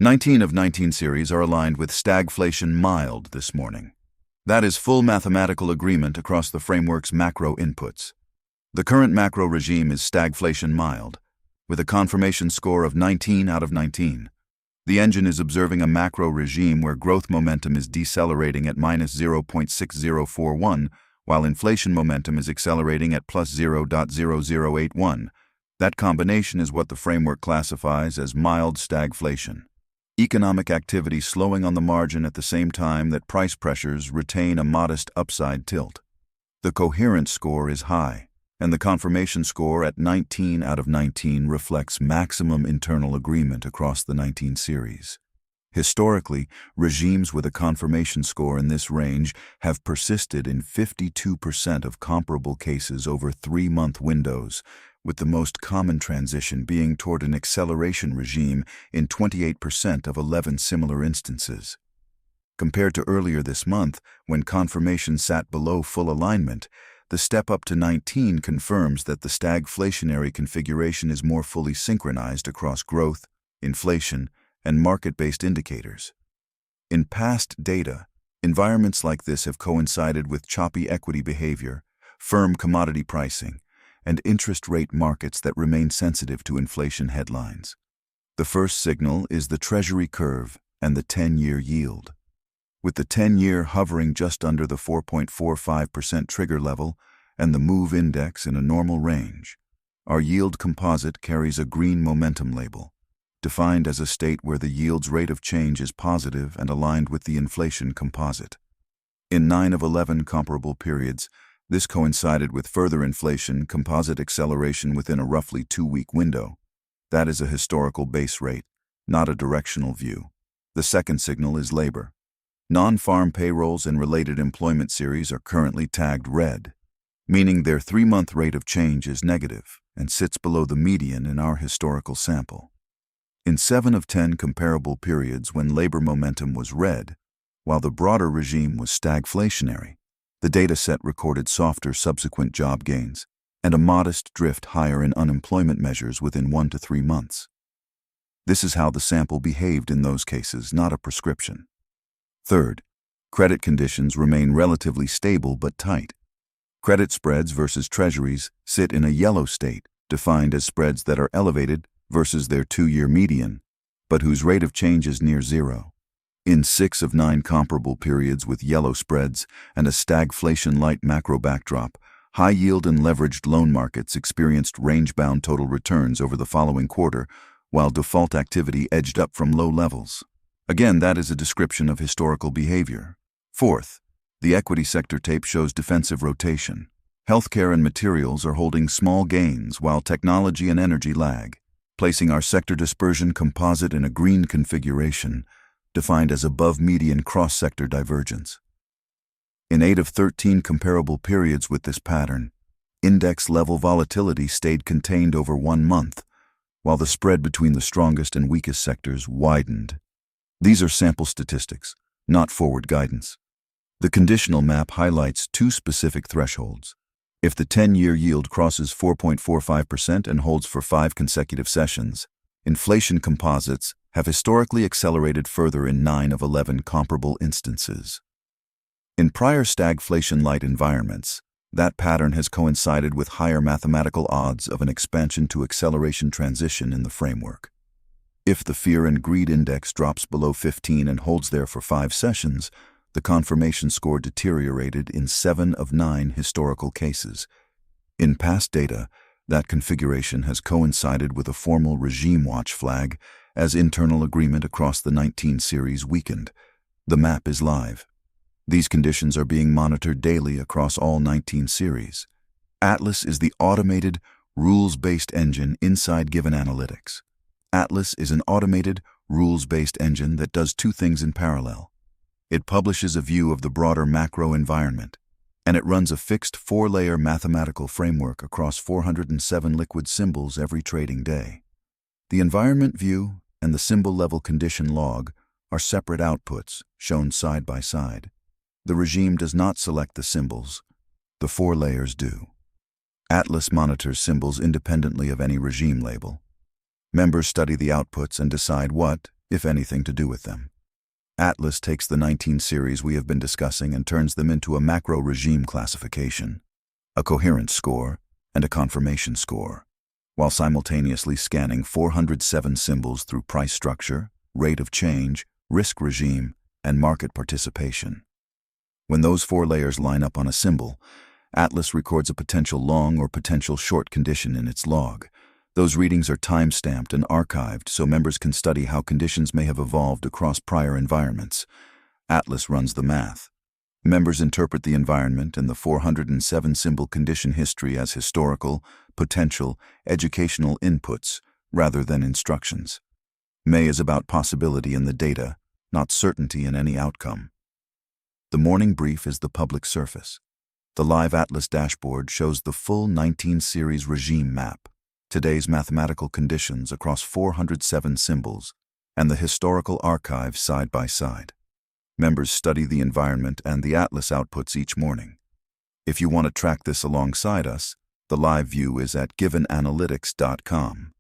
19 of 19 series are aligned with stagflation mild this morning. That is full mathematical agreement across the framework's macro inputs. The current macro regime is stagflation mild, with a confirmation score of 19 out of 19. The engine is observing a macro regime where growth momentum is decelerating at -0.6041, while inflation momentum is accelerating at +0.0081. That combination is what the framework classifies as mild stagflation. Economic activity slowing on the margin at the same time that price pressures retain a modest upside tilt. The coherence score is high, and the confirmation score at 19 out of 19 reflects maximum internal agreement across the 19 series. Historically, regimes with a confirmation score in this range have persisted in 52% of comparable cases over 3-month windows, with the most common transition being toward an acceleration regime in 28% of 11 similar instances. Compared to earlier this month, when confirmation sat below full alignment, the step up to 19 confirms that the stagflationary configuration is more fully synchronized across growth, inflation, and market-based indicators. In past data, environments like this have coincided with choppy equity behavior, firm commodity pricing, and interest rate markets that remain sensitive to inflation headlines. The first signal is the Treasury curve and the 10-year yield. With the 10-year hovering just under the 4.45% trigger level and the MOVE index in a normal range, our yield composite carries a green momentum label, defined as a state where the yield's rate of change is positive and aligned with the inflation composite. In 9 of 11 comparable periods, this coincided with further inflation composite acceleration within a roughly 2-week window. That is a historical base rate, not a directional view. The second signal is labor. Non-farm payrolls and related employment series are currently tagged red, meaning their 3-month rate of change is negative and sits below the median in our historical sample. In 7 of 10 comparable periods when labor momentum was red, while the broader regime was stagflationary, the dataset recorded softer subsequent job gains and a modest drift higher in unemployment measures within 1 to 3 months. This is how the sample behaved in those cases, not a prescription. Third, credit conditions remain relatively stable but tight. Credit spreads versus treasuries sit in a yellow state, defined as spreads that are elevated versus their 2-year median, but whose rate of change is near zero. In 6 of 9 comparable periods with yellow spreads and a stagflation-light macro backdrop, high-yield and leveraged loan markets experienced range-bound total returns over the following quarter, while default activity edged up from low levels. Again, that is a description of historical behavior. Fourth, the equity sector tape shows defensive rotation. Healthcare and materials are holding small gains while technology and energy lag, placing our sector dispersion composite in a green configuration, defined as above-median cross-sector divergence. In 8 of 13 comparable periods with this pattern, index-level volatility stayed contained over 1 month, while the spread between the strongest and weakest sectors widened. These are sample statistics, not forward guidance. The conditional map highlights 2 specific thresholds. If the 10-year yield crosses 4.45% and holds for 5 consecutive sessions, inflation composites have historically accelerated further in 9 of 11 comparable instances. In prior stagflation-light environments, that pattern has coincided with higher mathematical odds of an expansion to acceleration transition in the framework. If the fear and greed index drops below 15 and holds there for 5 sessions, the confirmation score deteriorated in 7 of 9 historical cases. In past data, that configuration has coincided with a formal regime watch flag as internal agreement across the 19 series weakened. The map is live. These conditions are being monitored daily across all 19 series. Atlas is the automated, rules-based engine inside Given Analytics. Atlas is an automated, rules-based engine that does 2 things in parallel. It publishes a view of the broader macro environment, and it runs a fixed 4-layer mathematical framework across 407 liquid symbols every trading day. The environment view and the symbol-level condition log are separate outputs shown side by side. The regime does not select the symbols. The 4 layers do. Atlas monitors symbols independently of any regime label. Members study the outputs and decide what, if anything to do with them. Atlas takes the 19 series we have been discussing and turns them into a macro regime classification, a coherence score, and a confirmation score, while simultaneously scanning 407 symbols through price structure, rate of change, risk regime, and market participation. When those 4 layers line up on a symbol, Atlas records a potential long or potential short condition in its log. Those readings are time-stamped and archived so members can study how conditions may have evolved across prior environments. Atlas runs the math. Members interpret the environment and the 407 symbol condition history as historical, potential, educational inputs rather than instructions. May is about possibility in the data, not certainty in any outcome. The morning brief is the public surface. The live Atlas dashboard shows the full 19 series regime map, today's mathematical conditions across 407 symbols, and the historical archive side by side. Members study the environment and the Atlas outputs each morning. If you want to track this alongside us, the live view is at givenanalytics.com.